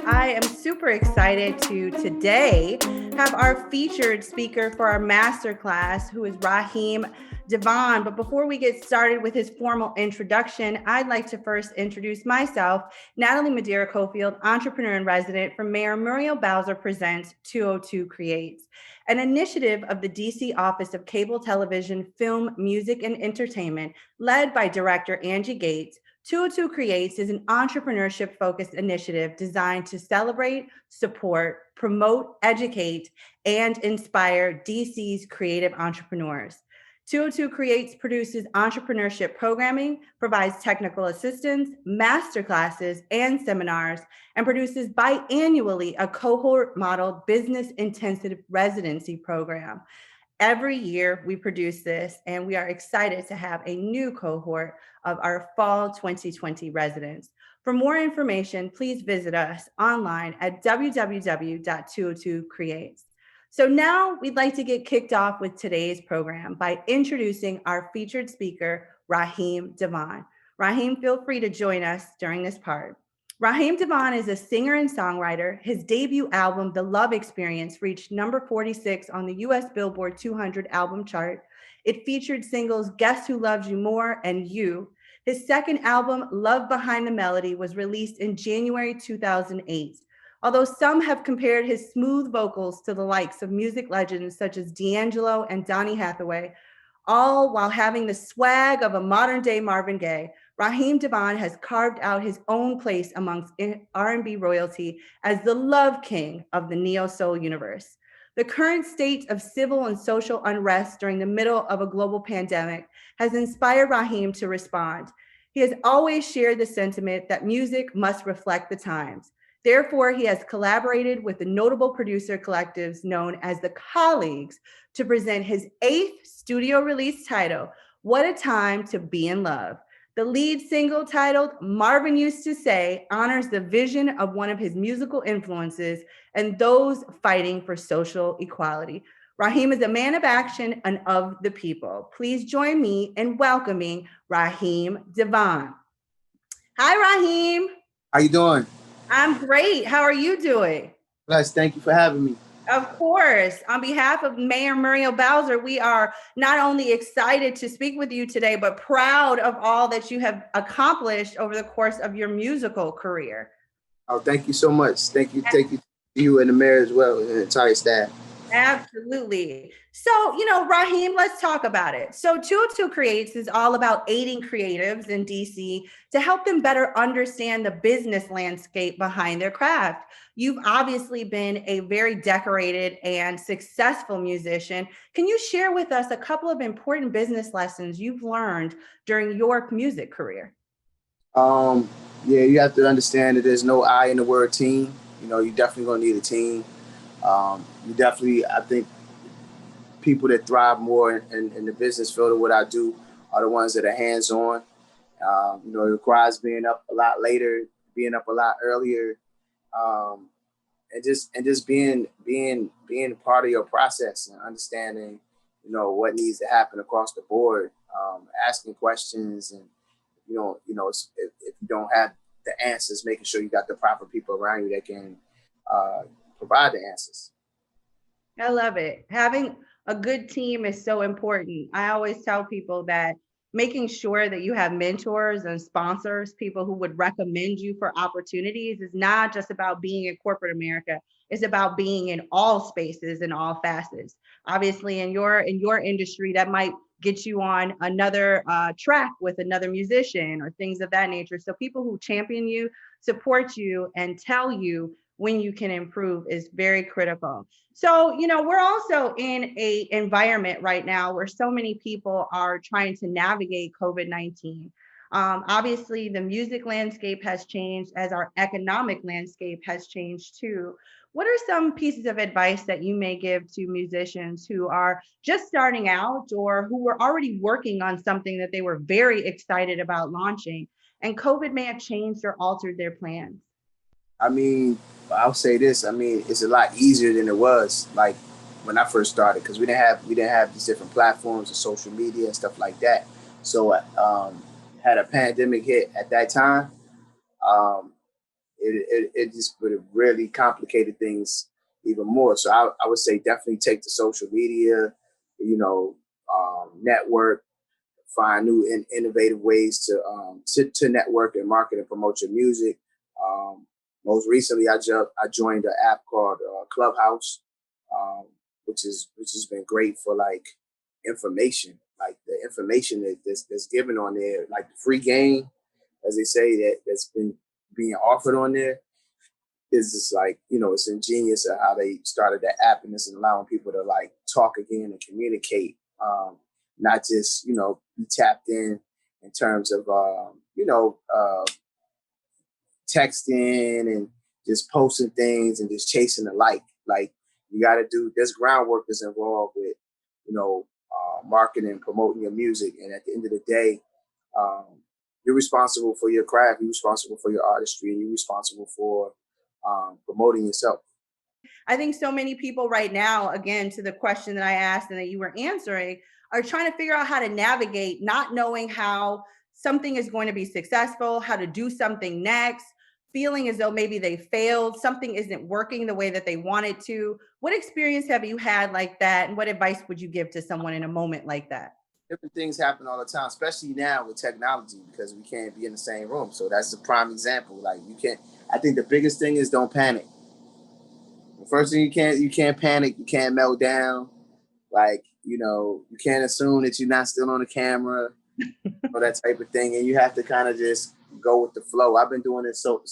I am super excited to today have our featured speaker for our masterclass, who is Raheem DeVaughn. But before we get started with his formal introduction, I'd like to first introduce myself, Natalie Madeira Cofield, entrepreneur in resident from Mayor Muriel Bowser presents 202 Creates, an initiative of the DC Office of Cable Television, Film, Music, and Entertainment, led by director Angie Gates. 202 Creates is an entrepreneurship-focused initiative designed to celebrate, support, promote, educate, and inspire DC's creative entrepreneurs. 202 Creates produces entrepreneurship programming, provides technical assistance, masterclasses, and seminars, and produces biannually a cohort-modeled business-intensive residency program. Every year we produce this, and we are excited to have a new cohort of our fall 2020 residents. For more information, please visit us online at www.202creates. So now we'd like to get kicked off with today's program by introducing our featured speaker, Raheem DeVaughn. Raheem, feel free to join us during this part. Raheem DeVaughn is a singer and songwriter. His debut album, The Love Experience, reached number 46 on the US Billboard 200 album chart. It featured singles Guess Who Loves You More and You. His second album, Love Behind the Melody, was released in January 2008. Although some have compared his smooth vocals to the likes of music legends such as D'Angelo and Donny Hathaway, all while having the swag of a modern-day Marvin Gaye, Raheem DeVaughn has carved out his own place amongst R&B royalty as the love king of the neo-soul universe. The current state of civil and social unrest during the middle of a global pandemic has inspired Raheem to respond. He has always shared the sentiment that music must reflect the times. Therefore, he has collaborated with the notable producer collectives known as the Colleagues to present his 8th studio release title, What a Time to Be in Love. The lead single, titled Marvin Used to Say, honors the vision of one of his musical influences and those fighting for social equality. Raheem is a man of action and of the people. Please join me in welcoming Raheem DeVaughn. Hi, Raheem. How you doing? I'm great. How are you doing? Bless. Thank you for having me. Of course. On behalf of Mayor Muriel Bowser, we are not only excited to speak with you today, but proud of all that you have accomplished over the course of your musical career. Oh, thank you so much. Thank you and the mayor as well, and the entire staff. Absolutely. So, Raheem, let's talk about it. So 202 Creates is all about aiding creatives in DC to help them better understand the business landscape behind their craft. You've obviously been a very decorated and successful musician. Can you share with us a couple of important business lessons you've learned during your music career? Yeah, you have to understand that there's no I in the word team. You definitely gonna need a team. I think people that thrive more in the business field of what I do are the ones that are hands-on. It requires being up a lot later, being up a lot earlier, and just being part of your process and understanding, what needs to happen across the board, asking questions, and if you don't have the answers, making sure you got the proper people around you that can provide the answers. I love it. Having a good team is so important. I always tell people that making sure that you have mentors and sponsors, people who would recommend you for opportunities, is not just about being in corporate America. It's about being in all spaces and all facets. Obviously, in your industry, that might get you on another track with another musician or things of that nature. So people who champion you, support you, and tell you when you can improve is very critical. So, we're also in a environment right now where so many people are trying to navigate COVID-19. Obviously, the music landscape has changed as our economic landscape has changed too. What are some pieces of advice that you may give to musicians who are just starting out or who were already working on something that they were very excited about launching, and COVID may have changed or altered their plans? I'll say this. It's a lot easier than it was like when I first started, because we didn't have these different platforms of social media and stuff like that. So had a pandemic hit at that time, it just would have really complicated things even more. So I would say definitely take to social media, network, find new and innovative ways to network and market and promote your music. Um, Most recently, I joined an app called Clubhouse, um, which has been great for like information, like the information that's given on there, like the free game, as they say, that's been being offered on there is just like, it's ingenious at how they started that app, and it's allowing people to like talk again and communicate, not just, be tapped in terms of, texting and just posting things and just chasing the like. Like you got to do this groundwork is involved with, marketing and promoting your music. And at the end of the day, um, you're responsible for your craft, you're responsible for your artistry, and you're responsible for promoting yourself. I think so many people right now, again, to the question that I asked and that you were answering, are trying to figure out how to navigate not knowing how something is going to be successful, how to do something next, feeling as though maybe they failed, something isn't working the way that they wanted to. What experience have you had like that? And what advice would you give to someone in a moment like that? Different things happen all the time, especially now with technology, because we can't be in the same room. So that's a prime example. Like you can't. I think the biggest thing is don't panic. The first thing you can't panic. You can't melt down. Like you can't assume that you're not still on the camera or that type of thing, and you have to kind of just go with the flow. I've been doing it so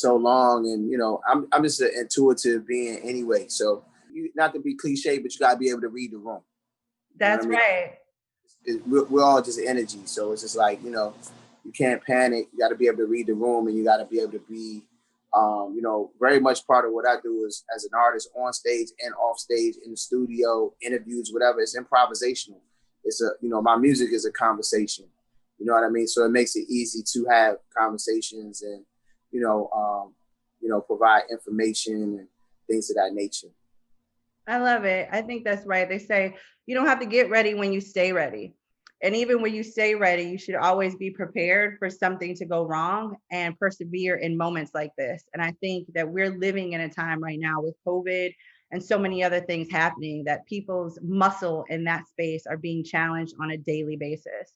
long, and I'm just an intuitive being anyway. So not to be cliche, but you gotta be able to read the room. You know what That's I mean? right. We're all just energy. So it's just like, you can't panic. You got to be able to read the room, and you got to be able to be, very much part of what I do is as an artist on stage and off stage, in the studio, interviews, whatever. It's improvisational. My music is a conversation. You know what I mean? So it makes it easy to have conversations and, provide information and things of that nature. I love it. I think that's right. They say you don't have to get ready when you stay ready. And even when you stay ready, you should always be prepared for something to go wrong and persevere in moments like this. And I think that we're living in a time right now with COVID and so many other things happening that people's muscle in that space are being challenged on a daily basis.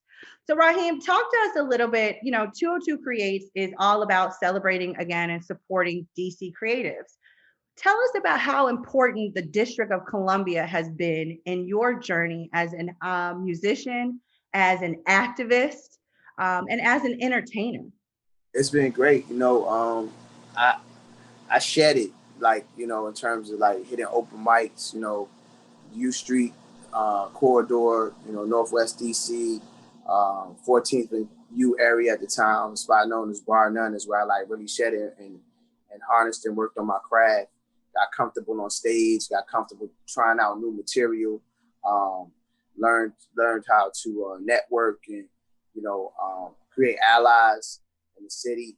So, Raheem, talk to us a little bit. 202 Creates is all about celebrating again and supporting DC creatives. Tell us about how important the District of Columbia has been in your journey as an musician, as an activist, and as an entertainer. It's been great. I I shed it, like, in terms of like hitting open mics, U Street corridor, Northwest DC, 14th and U area at the time, a spot known as Bar None is where I like really shed it and harnessed and worked on my craft. Got comfortable on stage, got comfortable trying out new material, um, learned how to network and create allies in the city.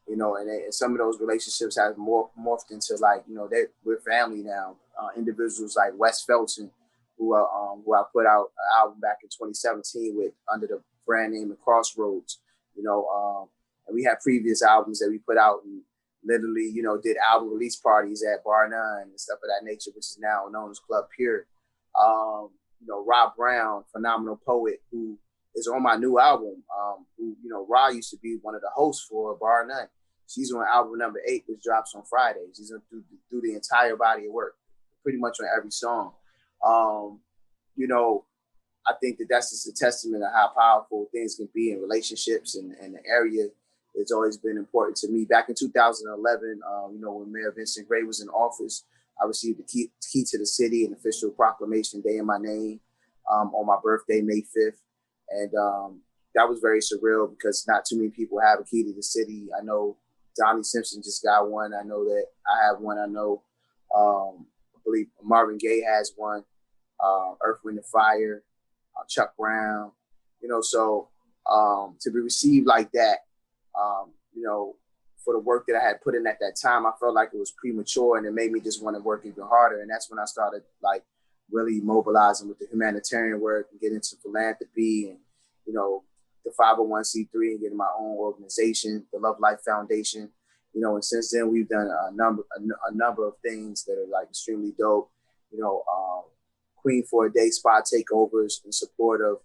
And some of those relationships have morphed into like, we're family now. Individuals like Wes Felton, who I put out an album back in 2017 with under the brand name of Crossroads. And we had previous albums that we put out and literally, did album release parties at Bar None and stuff of that nature, which is now known as Club Pure. Rob Brown, phenomenal poet who is on my new album. Ra used to be one of the hosts for Bar None. She's on album number 8, which drops on Friday. She's going to do the entire body of work, pretty much on every song. Um, you know, I think that's just a testament of how powerful things can be in relationships, and the area has always been important to me. Back in 2011, when Mayor Vincent Gray was in office, I received the key to the city, an official proclamation day in my name, on my birthday, May 5th. And that was very surreal because not too many people have a key to the city. I know Donnie Simpson just got one. I know that I have one. I know, I believe Marvin Gaye has one. Earth, Wind, and Fire, Chuck Brown. So to be received like that, for the work that I had put in at that time, I felt like it was premature, and it made me just want to work even harder. And that's when I started like really mobilizing with the humanitarian work and get into philanthropy and, the 501c3 and getting my own organization, the Love Life Foundation. And since then we've done a number of things that are like extremely dope. Queen for a Day spa takeovers in support of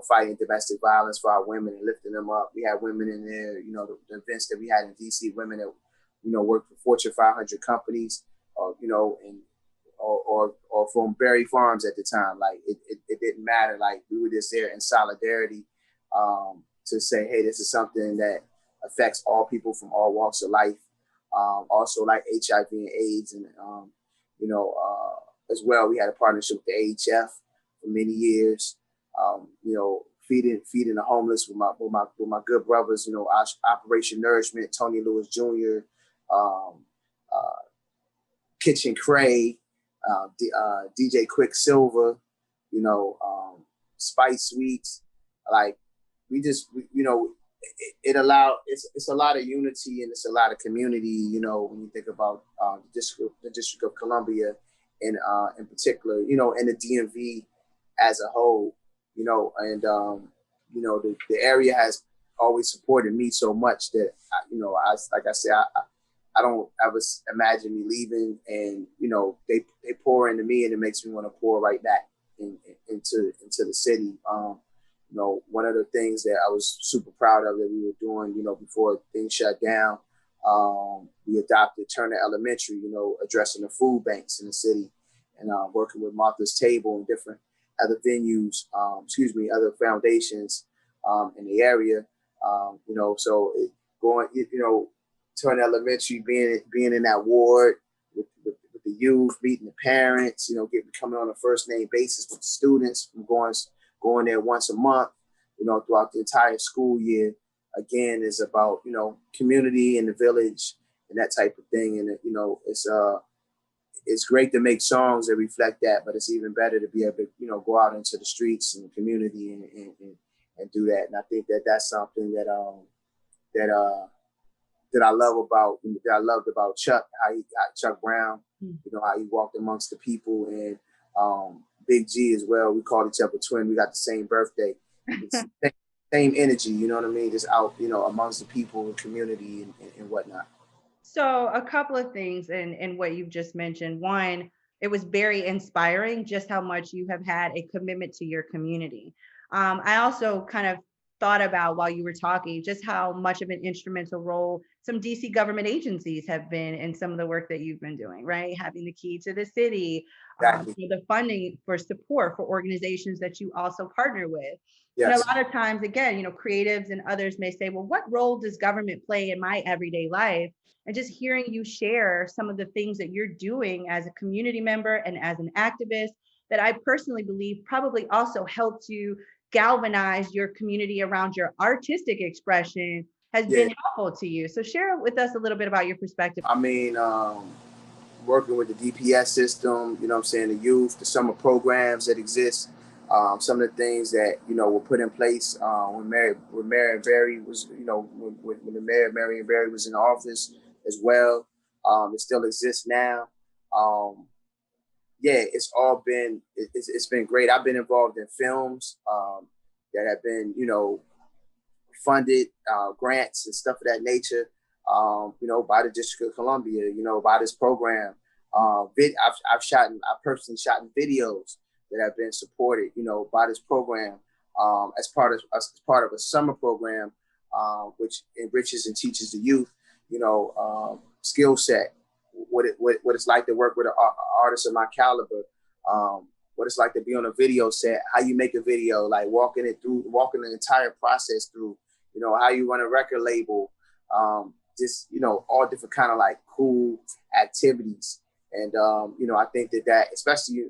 fighting domestic violence for our women and lifting them up. We had women in there. The events that we had in DC, women that worked for Fortune 500 companies, and or from Berry Farms at the time. Like it didn't matter. Like we were just there in solidarity to say, hey, this is something that affects all people from all walks of life. Also like HIV and AIDS, and as well, we had a partnership with the AHF for many years. Feeding the homeless with my good brothers. Operation Nourishment, Tony Lewis Jr., Kitchen Cray, DJ Quicksilver, Spice Sweets. Like it allowed. It's a lot of unity and it's a lot of community. When you think about the District of Columbia, and in particular, and the DMV as a whole, and the area has always supported me so much that I don't ever imagine me leaving, and they pour into me, and it makes me want to pour right back into the city. One of the things that I was super proud of that we were doing, before things shut down, we adopted Turner Elementary, addressing the food banks in the city, and working with Martha's Table and different other venues, other foundations in the area. Turner Elementary, being in that ward with the youth, meeting the parents, coming on a first name basis with the students, from going there once a month, throughout the entire school year. Again, is about community in the village and that type of thing. And it's great to make songs that reflect that, but it's even better to be able to go out into the streets and the community and do that. And I think that that's something that I loved about Chuck, Chuck Brown, how he walked amongst the people, and Big G as well. We called each other twin. We got the same birthday. Same energy, you know what I mean? Just out, amongst the people and community and whatnot. So a couple of things in what you've just mentioned. One, it was very inspiring just how much you have had a commitment to your community. I also kind of thought about, while you were talking, just how much of an instrumental role some DC government agencies have been in some of the work that you've been doing, right? Having the key to the city, Exactly. the funding for support for organizations that you also partner with. And Yes. a lot of times, again, creatives and others may say, well, what role does government play in my everyday life? And just hearing you share some of the things that you're doing as a community member and as an activist, that I personally believe probably also helped you galvanize your community around your artistic expression, has been helpful to you. So share with us a little bit about your perspective. I mean, working with the DPS system, the youth, the summer programs that exist, some of the things that, were put in place when Mayor Barry was, when the Mayor Marion Barry was in office as well. It still exists now. It's all been, it's been great. I've been involved in films that have been, funded, grants and stuff of that nature, by the District of Columbia, by this program. I personally shot in videos that have been supported, by this program, as part of a summer program, which enriches and teaches the youth, skill set, what it's like to work with an artist of my caliber, what it's like to be on a video set, how you make a video, like walking the entire process through, how you run a record label, just, all different kind of like cool activities. And, I think that especially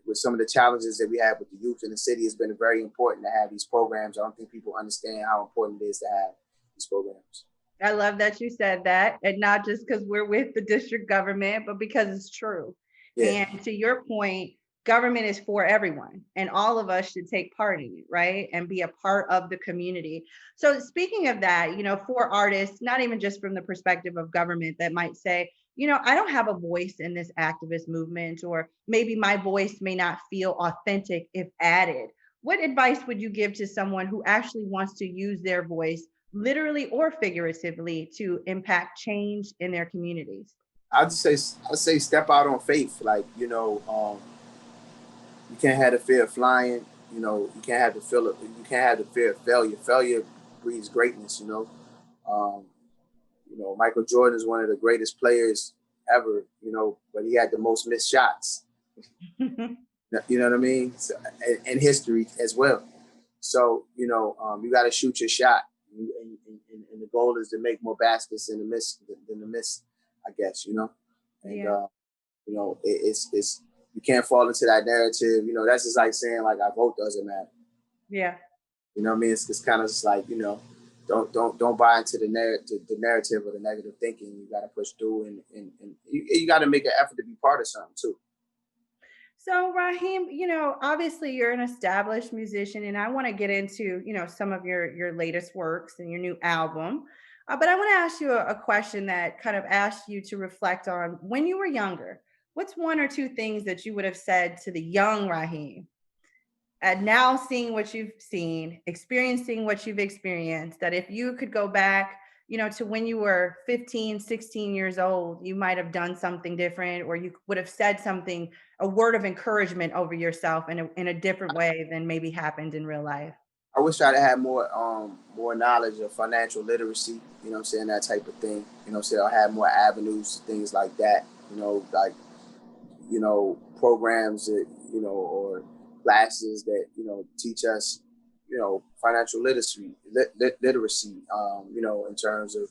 with some of the challenges that we have with the youth in the city, has been very important to have these programs. I don't think people understand how important it is to have these programs. I love that you said that, and not just because we're with the district government, but because it's true. Yeah. And to your point, government is for everyone, and all of us should take part in it, right? And be a part of the community. So speaking of that, for artists, not even just from the perspective of government, that might say, I don't have a voice in this activist movement, or maybe my voice may not feel authentic if added. What advice would you give to someone who actually wants to use their voice, literally or figuratively, to impact change in their communities? I'd say step out on faith. Like, you can't have the fear of flying. You can't have the feel of, you can't have the fear of failure. Failure breeds greatness. Um, Michael Jordan is one of the greatest players ever. But he had the most missed shots. You know what I mean? So, and history as well. So you got to shoot your shot, and the goal is to make more baskets in the miss than the miss. I guess and Yeah. it's you can't fall into that narrative. That's just like saying like our vote doesn't matter. Yeah. You know what I mean? It's kind of just like don't buy into the narrative or the negative thinking. You got to push through, and you got to make an effort to be part of something too. So, Raheem, obviously you're an established musician, and I want to get into, some of your latest works and your new album. But I want to ask you a question that kind of asks you to reflect on when you were younger. What's one or two things that you would have said to the young Raheem? And now seeing what you've seen, experiencing what you've experienced, that if you could go back, to when you were 15, 16 years old, you might have done something different, or you would have said something, a word of encouragement over yourself in a different way than maybe happened in real life. I wish I'd had more knowledge of financial literacy, what I'm saying, that type of thing. What I'm saying, I had more avenues, things like that, like programs that, or classes that, teach us, financial literacy, in terms of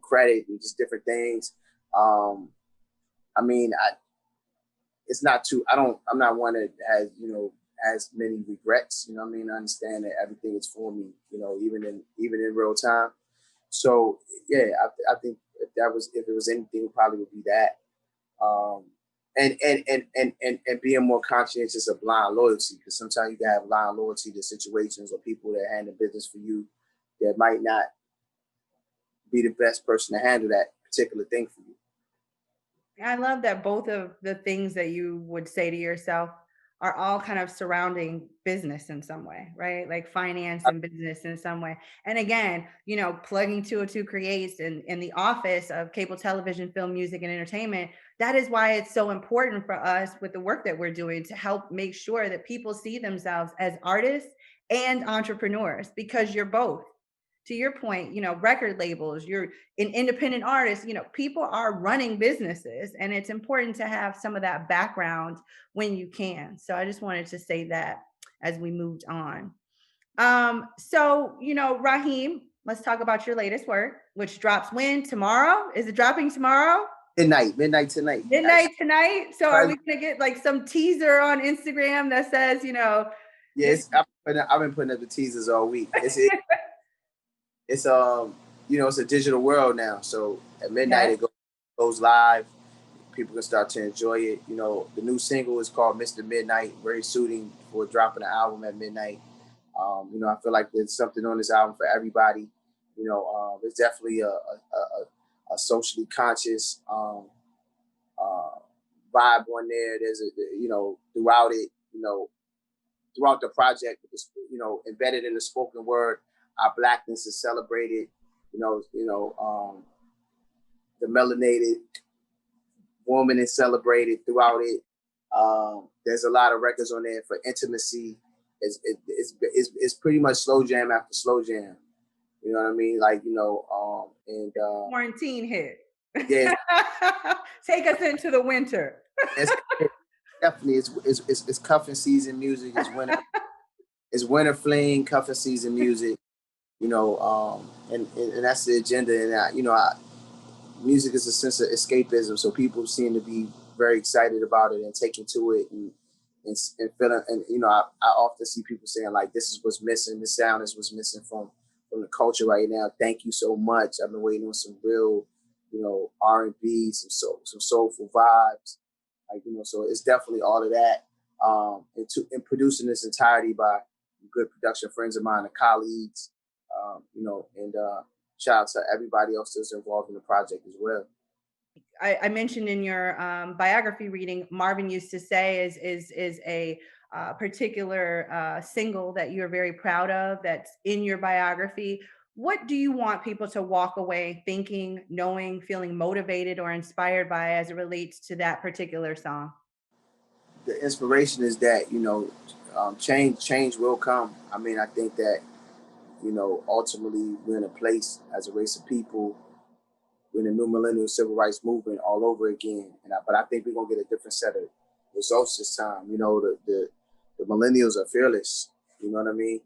credit and just different things. I mean, it's not too, I'm not one that has many regrets. What I mean? I understand that everything is for me, even in real time. So yeah, I think if it was anything, it probably would be that. Um, and being more conscientious of blind loyalty, because sometimes you can have blind loyalty to situations or people that handle business for you that might not be the best person to handle that particular thing for you. I love that both of the things that you would say to yourself are all kind of surrounding business in some way, right? Like finance and business in some way. And again, plugging 202 Creates in the office of cable television, film, music, and entertainment. That is why it's so important for us with the work that we're doing to help make sure that people see themselves as artists and entrepreneurs, because you're both. To your point, record labels, you're an independent artist, people are running businesses, and it's important to have some of that background when you can. So I just wanted to say that as we moved on. So, Raheem, let's talk about your latest work, which drops when? Tomorrow? Is it dropping tomorrow? Midnight tonight. Midnight tonight. So are Right. we gonna get like some teaser on Instagram that says, Yes, I've been putting up the teasers all week. It's it's a digital world now. So at midnight yes, goes live. People can start to enjoy it. The new single is called Mr. Midnight. Very suiting for dropping an album at midnight. I feel like there's something on this album for everybody. There's definitely a socially conscious uh, vibe on there. There's throughout it, throughout the project, embedded in the spoken word, our blackness is celebrated. The melanated woman is celebrated throughout it. There's a lot of records on there for intimacy. It's pretty much slow jam after slow jam. You know what I mean? Like, and quarantine hit. yeah, Take us into the winter. it's definitely it's cuffing season music. It's winter fling cuffing season music. And that's the agenda. And music is a sense of escapism, so people seem to be very excited about it and taking to it and feeling. And I often see people saying like, "This is what's missing. This sound is what's missing from the culture right now. Thank you so much. I've been waiting on some real, R&B, some soulful vibes, like So it's definitely all of that. And producing this entirety by good production friends of mine and colleagues, and shout out to everybody else that's involved in the project as well. I mentioned in your biography reading, Marvin used to say is a particular single that you're very proud of that's in your biography. What do you want people to walk away thinking, knowing, feeling motivated or inspired by as it relates to that particular song? The inspiration is that, change will come. I mean, I think that, ultimately we're in a place as a race of people, we're in a new millennial civil rights movement all over again. But I think we're gonna get a different set of results this time. The millennials are fearless. You know what I mean?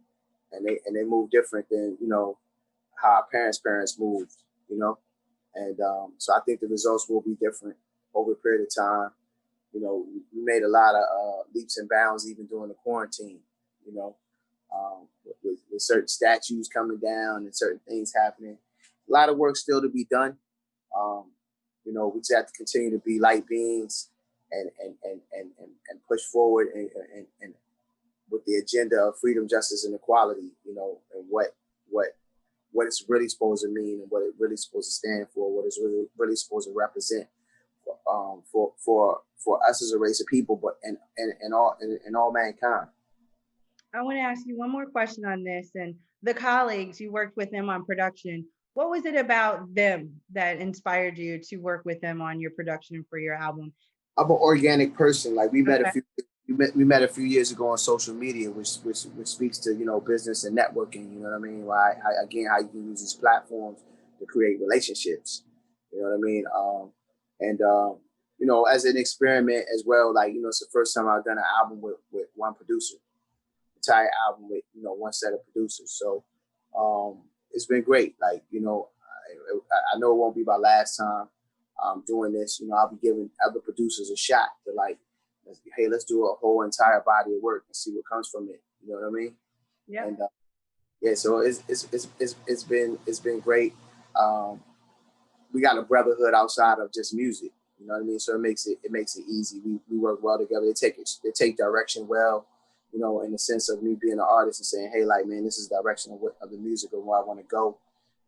And they move different than how our parents moved. You know, and so I think the results will be different over a period of time. We made a lot of leaps and bounds even during the quarantine. You know, with certain statues coming down and certain things happening. A lot of work still to be done. Um, we just have to continue to be light beings and push forward and with the agenda of freedom, justice, and equality. And what it's really supposed to mean and what it really supposed to stand for, what it's really supposed to represent for us as a race of people, but and all mankind. I want to ask you one more question on this. And the colleagues you worked with them on production, what was it about them that inspired you to work with them on your production for your album? I'm an organic person. Like Okay. we met a few years ago on social media, which speaks to business and networking. You know what I mean? Why again how you can use these platforms to create relationships. You know what I mean? And as an experiment as well. Like it's the first time I've done an album with one producer, entire album with one set of producers. So it's been great. Like I know it won't be my last time doing this. I'll be giving other producers a shot to like, hey, let's do a whole entire body of work and see what comes from it. You know what I mean? Yep. And yeah, so it's been great. Um, we got a brotherhood outside of just music. You know what I mean? So it makes it easy. We work well together. They take direction well. In the sense of me being an artist and saying, hey, like man, this is the direction of the music or where I want to go.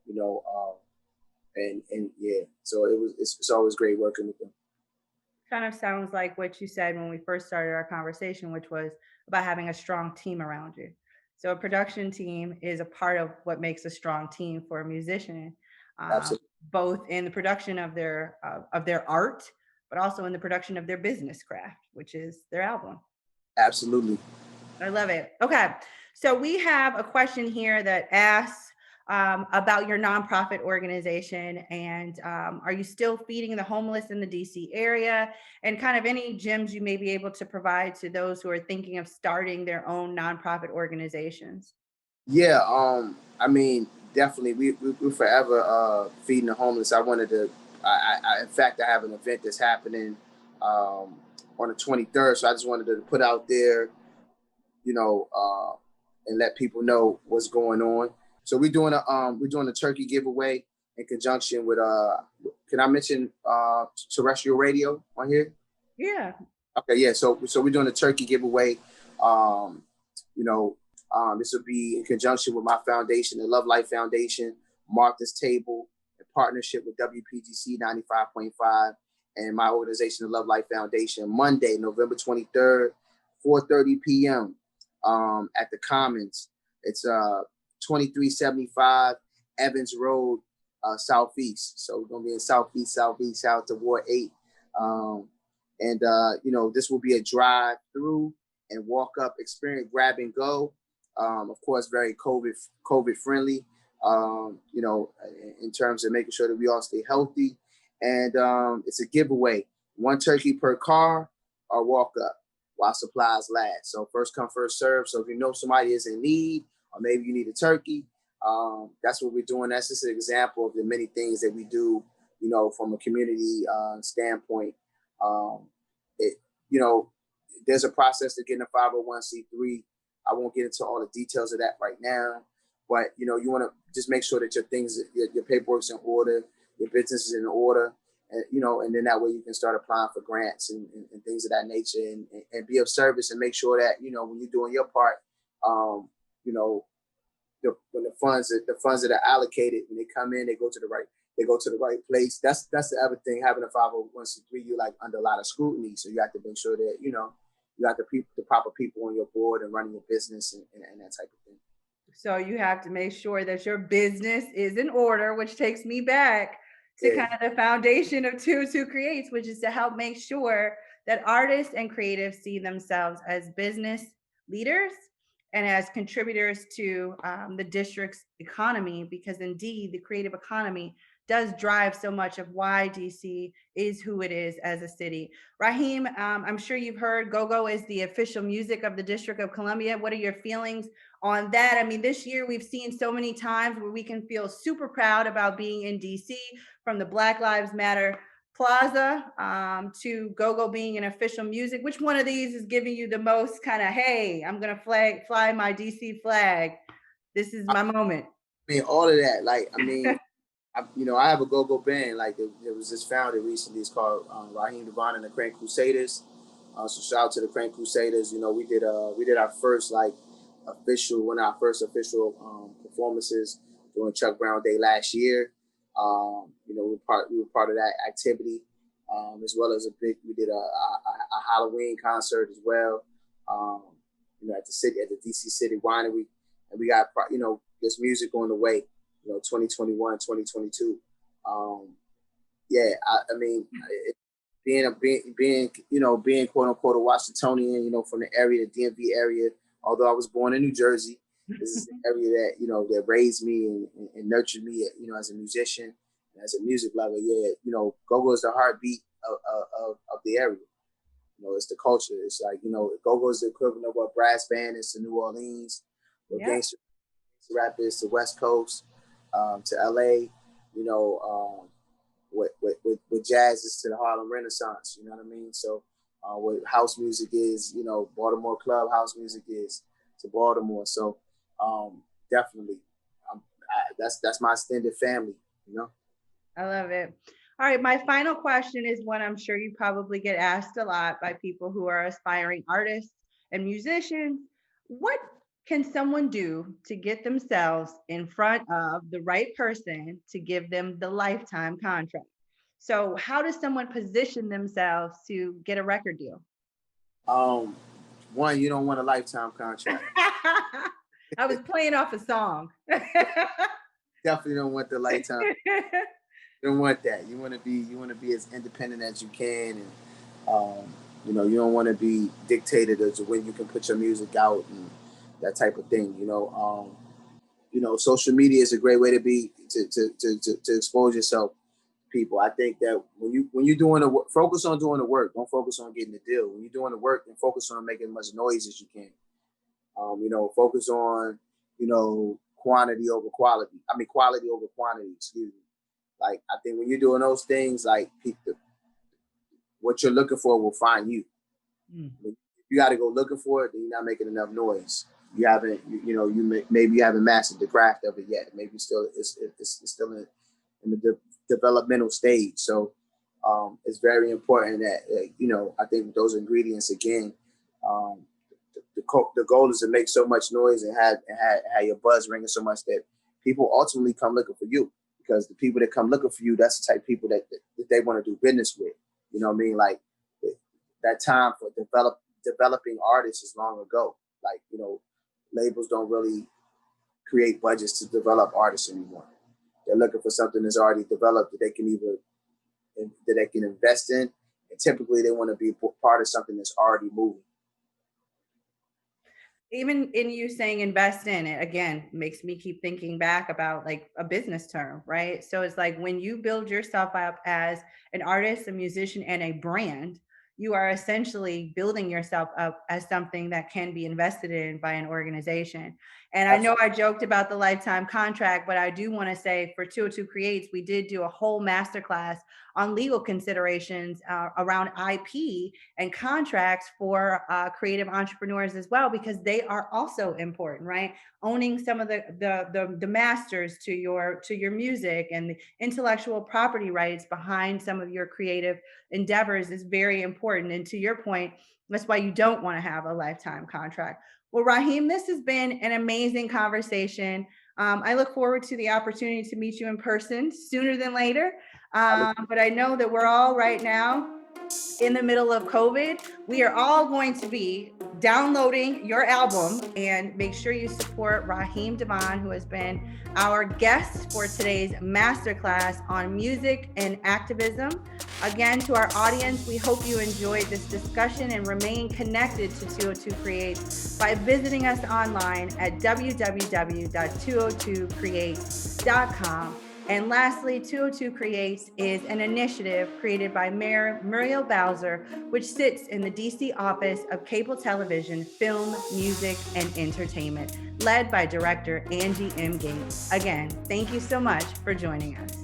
You know, and yeah, so it's always great working with them. Kind of sounds like what you said when we first started our conversation, which was about having a strong team around you. So a production team is a part of what makes a strong team for a musician, um, Absolutely, both in the production of their art, but also in the production of their business craft, which is their album. absolutely. I love it. Okay. So we have a question here that asks about your nonprofit organization and are you still feeding the homeless in the DC area and kind of any gems you may be able to provide to those who are thinking of starting their own nonprofit organizations? Yeah, I mean, definitely, we're forever feeding the homeless. I wanted to, in fact, I have an event that's happening on the 23rd, so I just wanted to put out there, you know, uh, and let people know what's going on. So we're doing a turkey giveaway in conjunction with can I mention terrestrial radio on here? Yeah. Okay, yeah. So we're doing a turkey giveaway. Um, you know, this will be in conjunction with my foundation, the Love Life Foundation, Martha's Table, in partnership with WPGC 95.5 and my organization, the Love Life Foundation, Monday, November 23rd, 4:30 p.m. At the Commons. It's 2375 Evans Road, Southeast. So we're gonna be in Southeast, out to Ward 8. Um, and this will be a drive-through and walk-up experience, grab and go. Of course, very COVID friendly. In terms of making sure that we all stay healthy, and it's a giveaway: one turkey per car or walk up while supplies last. So first come, first serve. So if you know somebody is in need, or maybe you need a turkey, that's what we're doing. That's just an example of the many things that we do. From a community standpoint. Um, it, you know, there's a process to getting a 501c3. I won't get into all the details of that right now, but you want to just make sure that your paperwork's in order, your business is in order, and then that way you can start applying for grants and things of that nature, and be of service and make sure that when you're doing your part, um, you know, when the funds that are allocated when they come in, they go to the right place. That's the other thing. Having a 501c3, you're like under a lot of scrutiny, so you have to make sure that you got the proper people on your board and running your business and that type of thing. So you have to make sure that your business is in order, which takes me back to Yeah. kind of the foundation of 202 Creates, which is to help make sure that artists and creatives see themselves as business leaders and as contributors to the district's economy, because indeed the creative economy does drive so much of why DC is who it is as a city. Raheem, I'm sure you've heard GoGo is the official music of the District of Columbia. What are your feelings on that? I mean, this year we've seen so many times where we can feel super proud about being in DC, from the Black Lives Matter Plaza to GoGo being an official music. Which one of these is giving you the most kind of, hey, I'm gonna fly my DC flag? This is my moment. I mean, all of that. Like, I mean, I have a go-go band. Like, it was just founded recently. It's called Raheem, DeVaughn, and the Crank Crusaders. So shout out to the Crank Crusaders. We did our first one of our first official performances during Chuck Brown Day last year. We were part of that activity, as well as we did a Halloween concert as well. At the DC City Winery, and we got this music on the way. 2021, 2022. I mean, being quote unquote a Washingtonian, from the area, the DMV area. Although I was born in New Jersey, this is the area that raised me and nurtured me, as a musician, and as a music lover. Yeah, go-go is the heartbeat of the area. It's the culture. It's like, go-go is the equivalent of what brass band is to New Orleans, or Yeah. gangster rap is to West Coast, to LA, what jazz is to the Harlem Renaissance, you know what I mean? So what house music is, Baltimore club house music is to Baltimore. So definitely, that's my extended family. I love it. All right, my final question is one I'm sure you probably get asked a lot by people who are aspiring artists and musicians. What can someone do to get themselves in front of the right person to give them the lifetime contract? So, how does someone position themselves to get a record deal? One, you don't want a lifetime contract. I was playing off a song. Definitely don't want the lifetime. You don't want that. You want to be as independent as you can, and you don't want to be dictated as to when you can put your music out and that type of thing. Social media is a great way to expose yourself to people. I think that when you're doing the work, focus on doing the work. Don't focus on getting the deal. When you're doing the work, then focus on making as much noise as you can. Focus on quantity over quality. I mean, quality over quantity. Excuse me. Like, I think when you're doing those things, like, what you're looking for will find you. Mm. If you got to go looking for it, then you're not making enough noise. You haven't, maybe you haven't mastered the craft of it yet. Maybe it's still in the developmental stage. So it's very important that I think with those ingredients again, the goal is to make so much noise and have your buzz ringing so much that people ultimately come looking for you. Because the people that come looking for you, that's the type of people that they want to do business with. You know what I mean? Like, that time for developing artists is long ago. Like, labels don't really create budgets to develop artists anymore. They're looking for something that's already developed that they can invest in. And typically they want to be part of something that's already moving. Even in you saying invest in it, again, makes me keep thinking back about like a business term, right? So it's like when you build yourself up as an artist, a musician, and a brand, you are essentially building yourself up as something that can be invested in by an organization. And I know I joked about the lifetime contract, but I do want to say for 202 Creates, we did do a whole masterclass on legal considerations around IP and contracts for creative entrepreneurs as well, because they are also important, right? Owning some of the masters to your music and the intellectual property rights behind some of your creative endeavors is very important. And to your point, that's why you don't want to have a lifetime contract. Well, Raheem, this has been an amazing conversation. I look forward to the opportunity to meet you in person sooner than later. But I know that we're all right now in the middle of COVID, we are all going to be downloading your album, and make sure you support Raheem DeVaughn, who has been our guest for today's masterclass on music and activism. Again, to our audience, we hope you enjoyed this discussion and remain connected to 202 Creates by visiting us online at www.202creates.com. And lastly, 202 Creates is an initiative created by Mayor Muriel, which sits in the DC Office of Cable Television, Film, Music, and Entertainment, led by director Angie M. Gates. Again, thank you so much for joining us.